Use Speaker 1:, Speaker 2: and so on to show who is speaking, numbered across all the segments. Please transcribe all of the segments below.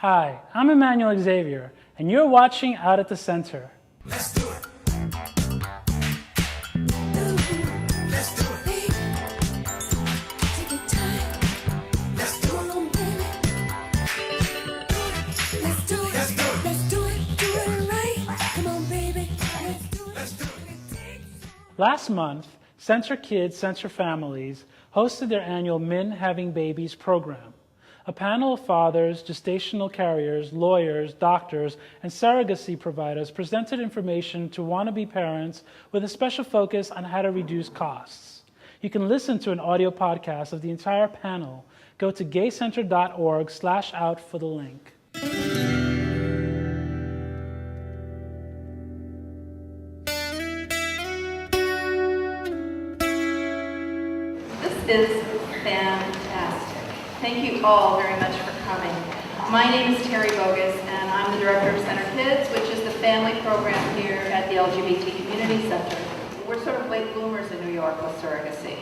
Speaker 1: Hi, I'm Emmanuel Xavier, and you're watching Out at the Center.
Speaker 2: Let's do it. Let's do it. Take your time. Let's do it. Let's do it. Let's do it. Let's do it. Do it right. Come on, baby. Let's do it. Let's do it.
Speaker 1: Last month, Center Kids, Center Families hosted their annual Men Having Babies program. A panel of fathers, gestational carriers, lawyers, doctors, and surrogacy providers presented information to wannabe parents with a special focus on how to reduce costs. You can listen to an audio podcast of the entire panel. Go to gaycenter.org/out for the link.
Speaker 3: This is fantastic. Thank you all very much for coming. My name is Terry Bogus, and I'm the director of Center Kids, which is the family program here at the LGBT Community Center. We're sort of late bloomers in New York with surrogacy.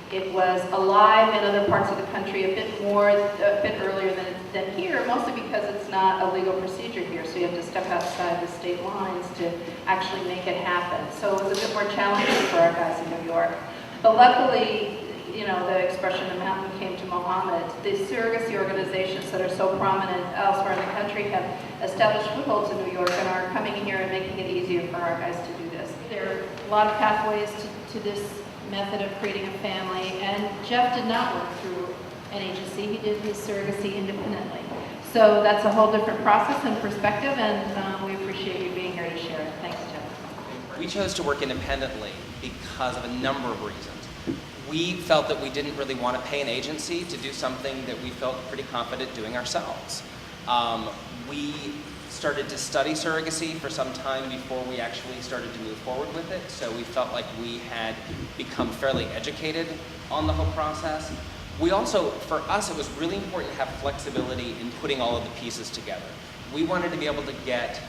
Speaker 3: It was alive in other parts of the country a bit earlier than here, mostly because it's not a legal procedure here, so you have to step outside the state lines to actually make it happen. So it was a bit more challenging for our guys in New York. But luckily, you know, the expression, the mountain came to Mohammed. The surrogacy organizations that are so prominent elsewhere in the country have established footholds in New York and are coming here and making it easier for our guys to do this. There are a lot of pathways to this method of creating a family, and Jeff did not work through an agency. He did his surrogacy independently. So that's a whole different process and perspective, and we appreciate you being here to share it. Thanks, Jeff.
Speaker 4: We chose to work independently because of a number of reasons. We felt that we didn't really want to pay an agency to do something that we felt pretty confident doing ourselves. We started to study surrogacy for some time before we actually started to move forward with it, so we felt like we had become fairly educated on the whole process. We also, for us, it was really important to have flexibility in putting all of the pieces together. We wanted to be able to get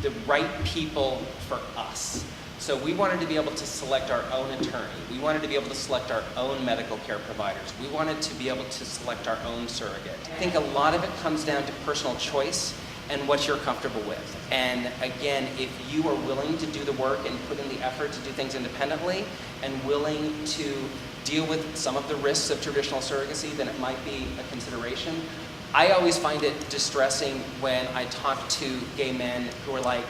Speaker 4: the right people for us. So we wanted to be able to select our own attorney. We wanted to be able to select our own medical care providers. We wanted to be able to select our own surrogate. I think a lot of it comes down to personal choice and what you're comfortable with. And again, if you are willing to do the work and put in the effort to do things independently and willing to deal with some of the risks of traditional surrogacy, then it might be a consideration. I always find it distressing when I talk to gay men who are like,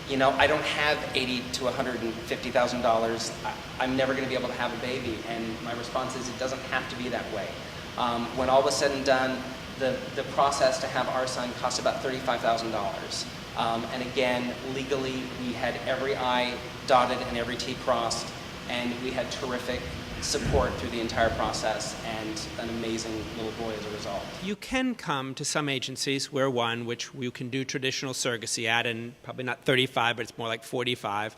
Speaker 4: you know, I don't have $80,000 to $150,000. I'm never going to be able to have a baby. And my response is, it doesn't have to be that way. When all was said and done, the process to have our son cost about $35,000. And again, legally, we had every I dotted and every T crossed, and we had terrific support through the entire process and an amazing little boy as a result.
Speaker 5: You can come to some agencies, we're one, which you can do traditional surrogacy at, and probably not 35, but it's more like 45.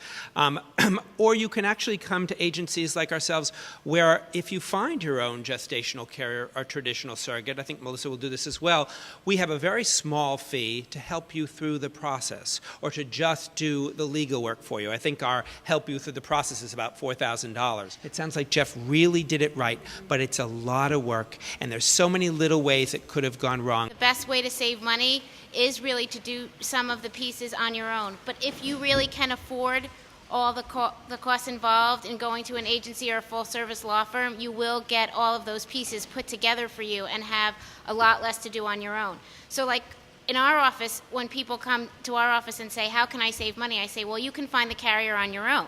Speaker 5: Or you can actually come to agencies like ourselves where if you find your own gestational carrier or traditional surrogate, I think Melissa will do this as well, we have a very small fee to help you through the process or to just do the legal work for you. I think our help you through the process is about $4,000. It sounds like Jeff really did it right, but it's a lot of work, and there's so many little ways it could have gone wrong.
Speaker 6: The best way to save money is really to do some of the pieces on your own. But if you really can afford all the costs involved in going to an agency or a full-service law firm, you will get all of those pieces put together for you and have a lot less to do on your own. So like in our office, when people come to our office and say, how can I save money? I say, well, you can find the carrier on your own.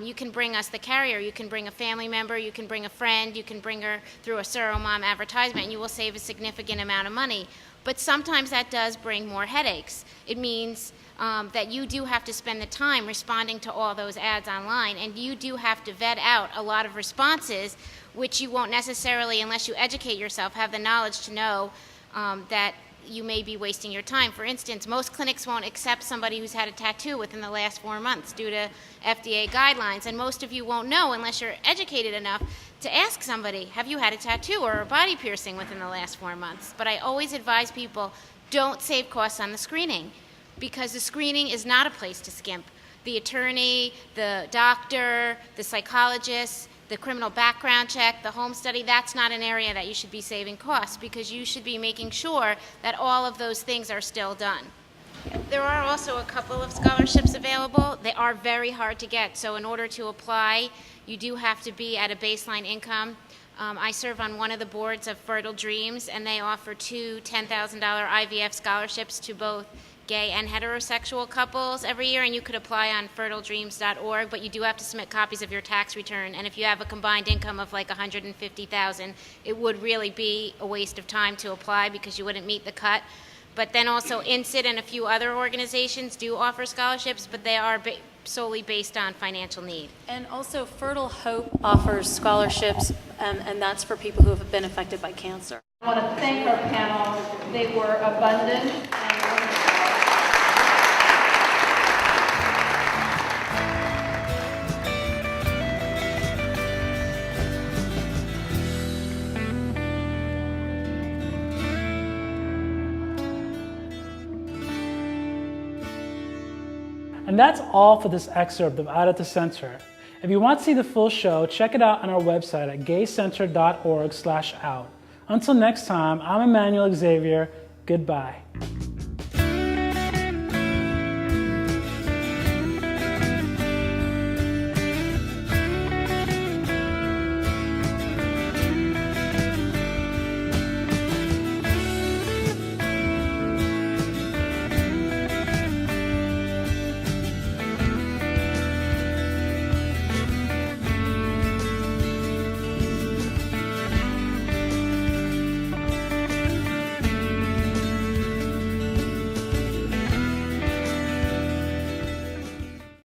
Speaker 6: You can bring us the carrier, you can bring a family member, you can bring a friend, you can bring her through a Surromom advertisement, and you will save a significant amount of money. But sometimes that does bring more headaches. It means that you do have to spend the time responding to all those ads online, and you do have to vet out a lot of responses, which you won't necessarily, unless you educate yourself, have the knowledge to know that you may be wasting your time. For instance, most clinics won't accept somebody who's had a tattoo within the last 4 months due to FDA guidelines, and most of you won't know unless you're educated enough to ask somebody, have you had a tattoo or a body piercing within the last 4 months? But I always advise people, don't save costs on the screening, because the screening is not a place to skimp. The attorney, the doctor, the psychologist, the criminal background check, the home study, that's not an area that you should be saving costs, because you should be making sure that all of those things are still done. There are also a couple of scholarships available. They are very hard to get, so in order to apply, you do have to be at a baseline income. I serve on one of the boards of Fertile Dreams, and they offer two $10,000 IVF scholarships to both gay and heterosexual couples every year, and you could apply on fertiledreams.org, but you do have to submit copies of your tax return, and if you have a combined income of like $150,000, it would really be a waste of time to apply because you wouldn't meet the cut. But then also INSID and a few other organizations do offer scholarships, but they are solely based on financial need.
Speaker 7: And also Fertile Hope offers scholarships, and that's for people who have been affected by cancer.
Speaker 3: I want to thank our panel. They were abundant and wonderful.
Speaker 1: And that's all for this excerpt of Out at the Center. If you want to see the full show, check it out on our website at gaycenter.org/out. Until next time, I'm Emmanuel Xavier. Goodbye.